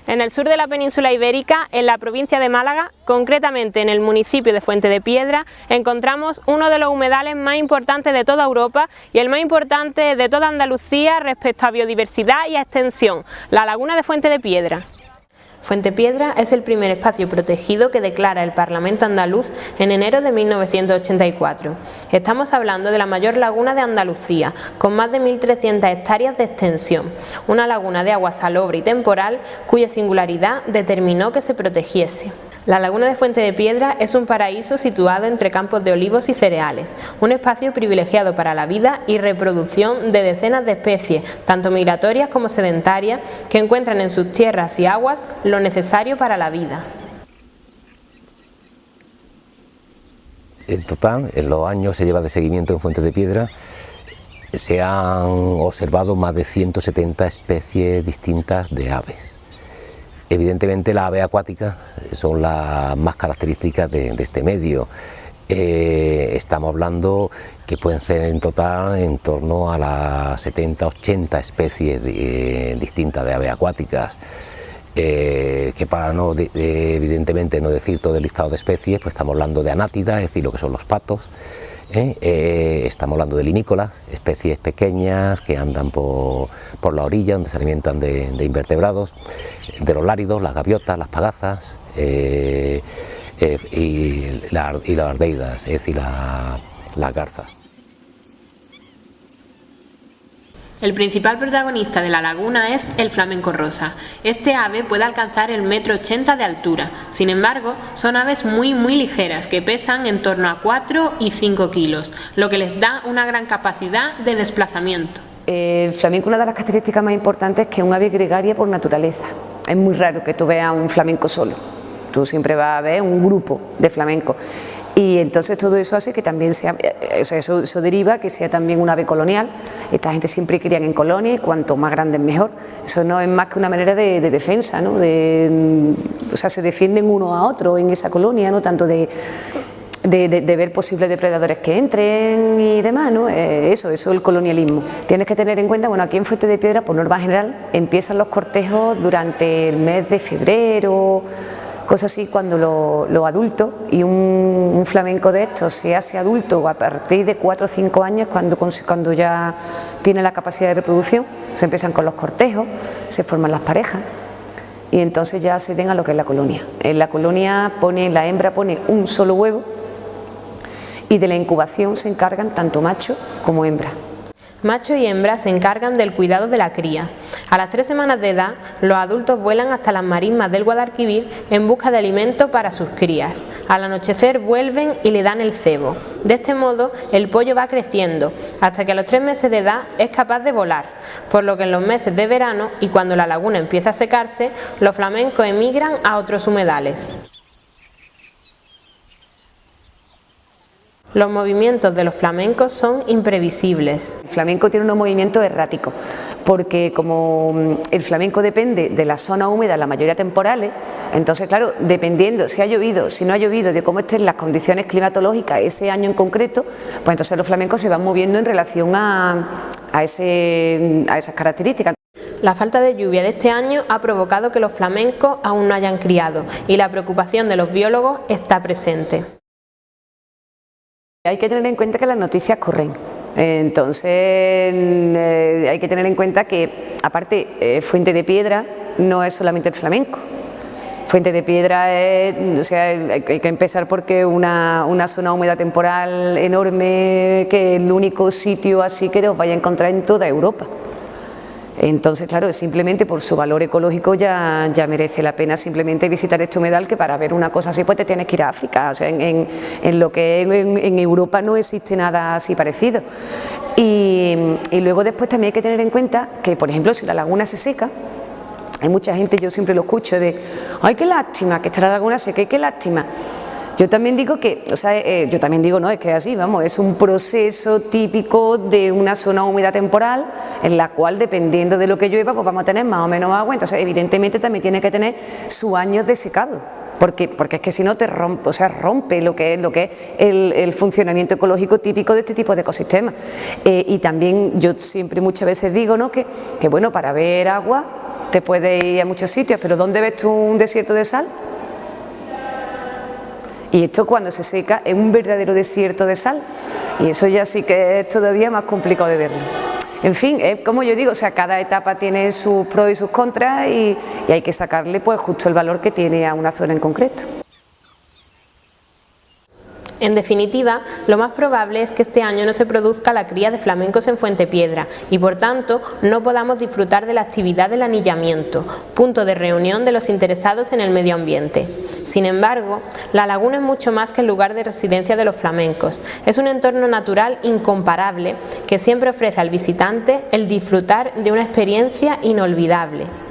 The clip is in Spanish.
En el sur de la península ibérica, en la provincia de Málaga, concretamente en el municipio de Fuente de Piedra, encontramos uno de los humedales más importantes de toda Europa y el más importante de toda Andalucía respecto a biodiversidad y a extensión, la laguna de Fuente de Piedra. Fuente Piedra es el primer espacio protegido que declara el Parlamento andaluz en enero de 1984. Estamos hablando de la mayor laguna de Andalucía, con más de 1.300 hectáreas de extensión, una laguna de agua salobre y temporal cuya singularidad determinó que se protegiese. La laguna de Fuente de Piedra es un paraíso situado entre campos de olivos y cereales, un espacio privilegiado para la vida y reproducción de decenas de especies, tanto migratorias como sedentarias, que encuentran en sus tierras y aguas lo necesario para la vida. En total, en los años que se lleva de seguimiento en Fuente de Piedra, se han observado más de 170 especies distintas de aves. Evidentemente las aves acuáticas son las más características de este medio. Estamos hablando que pueden ser en total en torno a las 70-80 especies distintas de aves acuáticas. Que para evidentemente no decir todo el listado de especies, pues estamos hablando de anátidas, es decir, lo que son los patos. Estamos hablando de linícolas, especies pequeñas que andan por la orilla, donde se alimentan de invertebrados, de los láridos, las gaviotas, las pagazas y las ardeidas, es decir, las garzas. El principal protagonista de la laguna es el flamenco rosa. Este ave puede alcanzar el 1,80 m de altura, sin embargo, son aves muy ligeras que pesan en torno a 4 y 5 kilos, lo que les da una gran capacidad de desplazamiento. El flamenco, una de las características más importantes es que es un ave gregaria por naturaleza. Es muy raro que tú veas un flamenco solo, tú siempre vas a ver un grupo de flamencos. Y entonces todo eso hace que también sea, eso deriva que sea también un ave colonial. Esta gente siempre crían en colonia y cuanto más grande es mejor. Eso no es más que una manera de defensa, ¿no? O sea, se defienden uno a otro en esa colonia, ¿no? Tanto de ver posibles depredadores que entren y demás, ¿no? Eso es el colonialismo. Tienes que tener en cuenta, bueno, aquí en Fuente de Piedra, por norma general, empiezan los cortejos durante el mes de febrero, cosas así, cuando los adultos, y un flamenco de estos se hace adulto a partir de 4 o 5 años, cuando ya tiene la capacidad de reproducción, se empiezan con los cortejos, se forman las parejas y entonces ya se den a lo que es la colonia. En la colonia la hembra pone un solo huevo y de la incubación se encargan tanto macho como hembra. Macho y hembra se encargan del cuidado de la cría. A las 3 semanas de edad, los adultos vuelan hasta las marismas del Guadalquivir en busca de alimento para sus crías. Al anochecer vuelven y le dan el cebo. De este modo, el pollo va creciendo, hasta que a los 3 meses de edad es capaz de volar, por lo que en los meses de verano y cuando la laguna empieza a secarse, los flamencos emigran a otros humedales. Los movimientos de los flamencos son imprevisibles. El flamenco tiene unos movimientos erráticos, porque como el flamenco depende de la zona húmeda, la mayoría temporales, entonces claro, dependiendo si ha llovido, si no ha llovido, de cómo estén las condiciones climatológicas ese año en concreto, pues entonces los flamencos se van moviendo en relación a esas características. La falta de lluvia de este año ha provocado que los flamencos aún no hayan criado y la preocupación de los biólogos está presente. Hay que tener en cuenta que las noticias corren, entonces hay que tener en cuenta que aparte Fuente de Piedra no es solamente el flamenco. Fuente de Piedra es, o sea, hay que empezar porque una zona húmeda temporal enorme, que es el único sitio así que os vaya a encontrar en toda Europa. Entonces, claro, simplemente por su valor ecológico ya merece la pena simplemente visitar este humedal, que para ver una cosa así pues te tienes que ir a África. O sea, en lo que en Europa no existe nada así parecido. Y luego después también hay que tener en cuenta que, por ejemplo, si la laguna se seca, hay mucha gente, yo siempre lo escucho, de ¡ay, qué lástima que está la laguna seca, qué lástima! Yo también digo que, o sea, no, es que es así, vamos, es un proceso típico de una zona húmeda temporal en la cual, dependiendo de lo que llueva, pues vamos a tener más o menos agua. Entonces, evidentemente también tiene que tener sus años de secado, porque es que si no te rompe, o sea, rompe lo que es el funcionamiento ecológico típico de este tipo de ecosistemas. Y también yo siempre muchas veces digo, ¿no?, que bueno, para ver agua te puedes ir a muchos sitios, pero ¿dónde ves tú un desierto de sal? Y esto cuando se seca es un verdadero desierto de sal, y eso ya sí que es todavía más complicado de verlo. En fin, es como yo digo, o sea, cada etapa tiene sus pros y sus contras y hay que sacarle pues justo el valor que tiene a una zona en concreto. En definitiva, lo más probable es que este año no se produzca la cría de flamencos en Fuentepiedra y por tanto no podamos disfrutar de la actividad del anillamiento, punto de reunión de los interesados en el medio ambiente. Sin embargo, la laguna es mucho más que el lugar de residencia de los flamencos. Es un entorno natural incomparable que siempre ofrece al visitante el disfrutar de una experiencia inolvidable.